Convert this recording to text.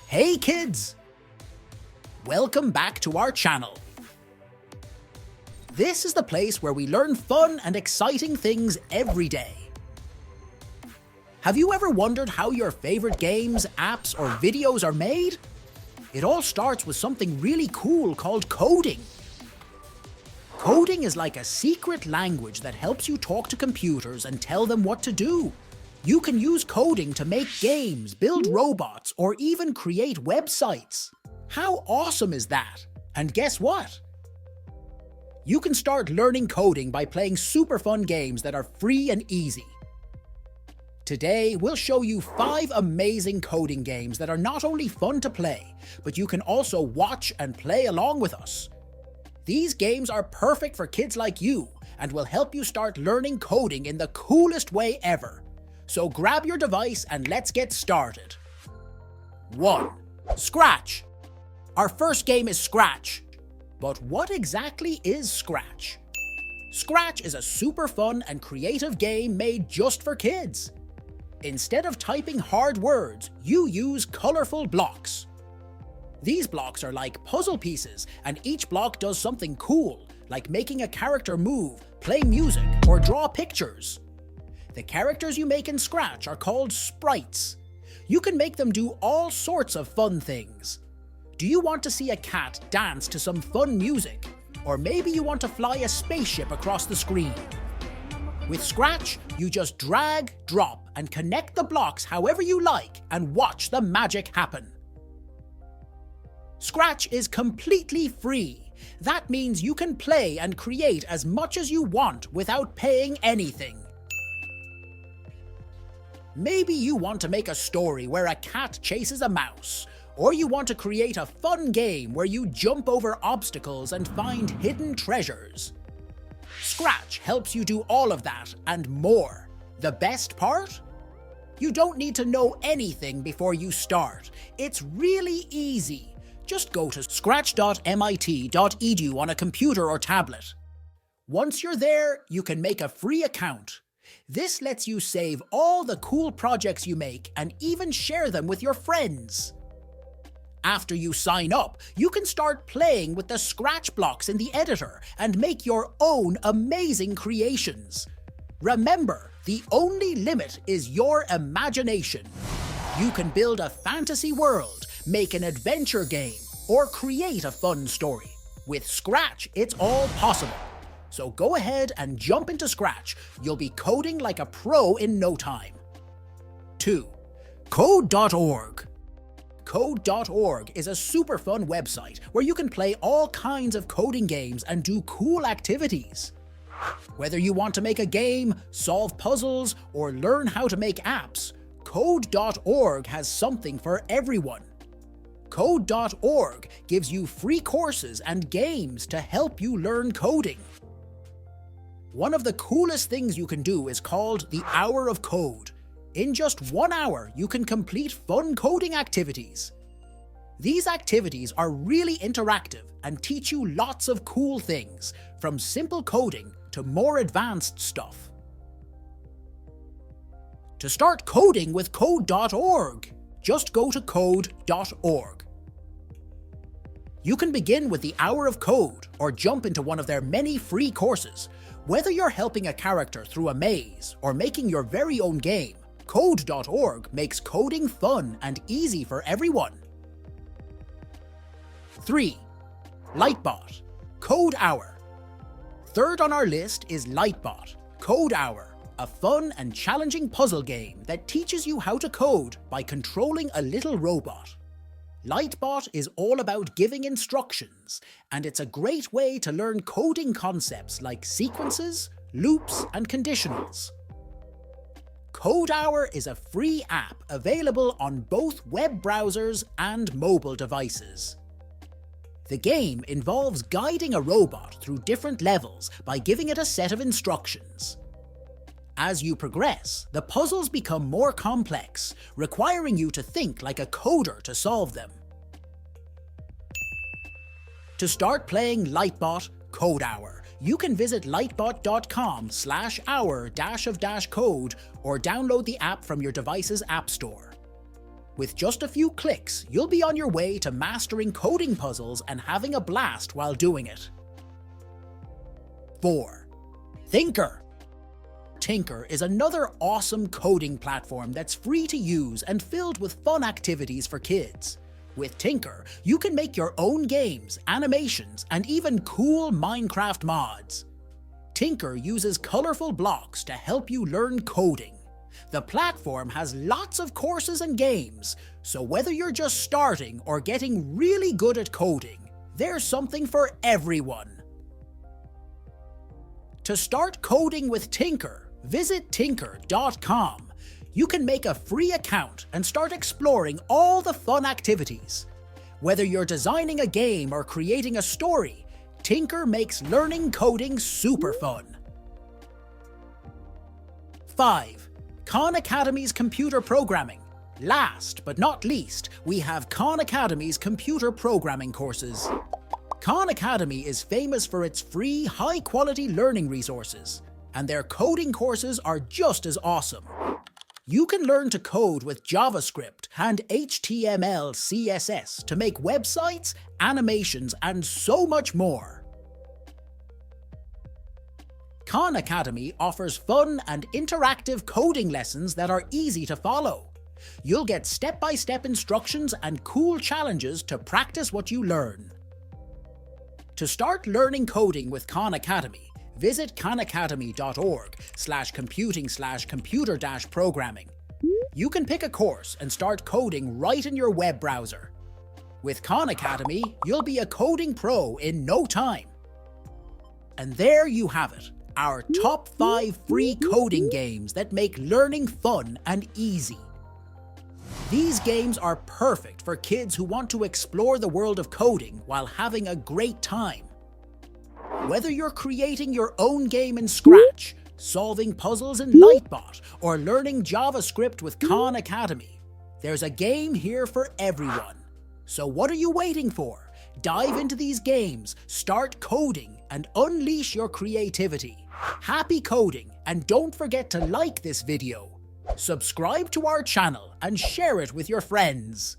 Hey kids! Welcome back to our channel. This is the place where we learn fun and exciting things every day. Have you ever wondered how your favorite games, apps, or videos are made? It all starts with something really cool called coding. Coding is like a secret language that helps you talk to computers and tell them what to do. You can use coding to make games, build robots, or even create websites. How awesome is that? And guess what? You can start learning coding by playing super fun games that are free and easy. Today, we'll show you 5 amazing coding games that are not only fun to play, but you can also watch and play along with us. These games are perfect for kids like you and will help you start learning coding in the coolest way ever. So grab your device and let's get started. 1. Scratch. Our first game is Scratch. But what exactly is Scratch? Scratch is a super fun and creative game made just for kids. Instead of typing hard words, you use colorful blocks. These blocks are like puzzle pieces, and each block does something cool, like making a character move, play music, or draw pictures. The characters you make in Scratch are called sprites. You can make them do all sorts of fun things. Do you want to see a cat dance to some fun music? Or maybe you want to fly a spaceship across the screen? With Scratch, you just drag, drop, and connect the blocks however you like and watch the magic happen. Scratch is completely free. That means you can play and create as much as you want without paying anything. Maybe you want to make a story where a cat chases a mouse, or you want to create a fun game where you jump over obstacles and find hidden treasures. Scratch helps you do all of that and more. The best part? You don't need to know anything before you start. It's really easy. Just go to scratch.mit.edu on a computer or tablet. Once you're there, you can make a free account. This lets you save all the cool projects you make and even share them with your friends. After you sign up, you can start playing with the Scratch blocks in the editor and make your own amazing creations. Remember, the only limit is your imagination. You can build a fantasy world, make an adventure game, or create a fun story. With Scratch, it's all possible. So go ahead and jump into Scratch. You'll be coding like a pro in no time. 2. Code.org. Code.org is a super fun website where you can play all kinds of coding games and do cool activities. Whether you want to make a game, solve puzzles, or learn how to make apps, Code.org has something for everyone. Code.org gives you free courses and games to help you learn coding. One of the coolest things you can do is called the Hour of Code. In just 1 hour, you can complete fun coding activities. These activities are really interactive and teach you lots of cool things, from simple coding to more advanced stuff. To start coding with Code.org, just go to code.org. You can begin with the Hour of Code or jump into one of their many free courses. Whether you're helping a character through a maze or making your very own game, Code.org makes coding fun and easy for everyone. 3. Lightbot. Code Hour. Third on our list is Lightbot. Code Hour, a fun and challenging puzzle game that teaches you how to code by controlling a little robot. Lightbot is all about giving instructions, and it's a great way to learn coding concepts like sequences, loops, and conditionals. Code Hour is a free app available on both web browsers and mobile devices. The game involves guiding a robot through different levels by giving it a set of instructions. As you progress, the puzzles become more complex, requiring you to think like a coder to solve them. To start playing Lightbot Code Hour, you can visit lightbot.com/hour-of-code or download the app from your device's app store. With just a few clicks, you'll be on your way to mastering coding puzzles and having a blast while doing it. 4. Tynker. Tynker is another awesome coding platform that's free to use and filled with fun activities for kids. With Tynker, you can make your own games, animations, and even cool Minecraft mods. Tynker uses colorful blocks to help you learn coding. The platform has lots of courses and games, so whether you're just starting or getting really good at coding, there's something for everyone. To start coding with Tynker, visit tynker.com. You can make a free account and start exploring all the fun activities. Whether you're designing a game or creating a story, Tynker makes learning coding super fun. 5. Khan Academy's computer programming. Last but not least, we have Khan Academy's computer programming courses. Khan Academy is famous for its free, high-quality learning resources, and their coding courses are just as awesome. You can learn to code with JavaScript and HTML, CSS to make websites, animations, and so much more. Khan Academy offers fun and interactive coding lessons that are easy to follow. You'll get step-by-step instructions and cool challenges to practice what you learn. To start learning coding with Khan Academy, visit khanacademy.org/computing/computer-programming. You can pick a course and start coding right in your web browser. With Khan Academy, you'll be a coding pro in no time. And there you have it. Our top 5 free coding games that make learning fun and easy. These games are perfect for kids who want to explore the world of coding while having a great time. Whether you're creating your own game in Scratch, solving puzzles in Lightbot, or learning JavaScript with Khan Academy, there's a game here for everyone. So what are you waiting for? Dive into these games, start coding, and unleash your creativity. Happy coding, and don't forget to like this video. Subscribe to our channel and share it with your friends.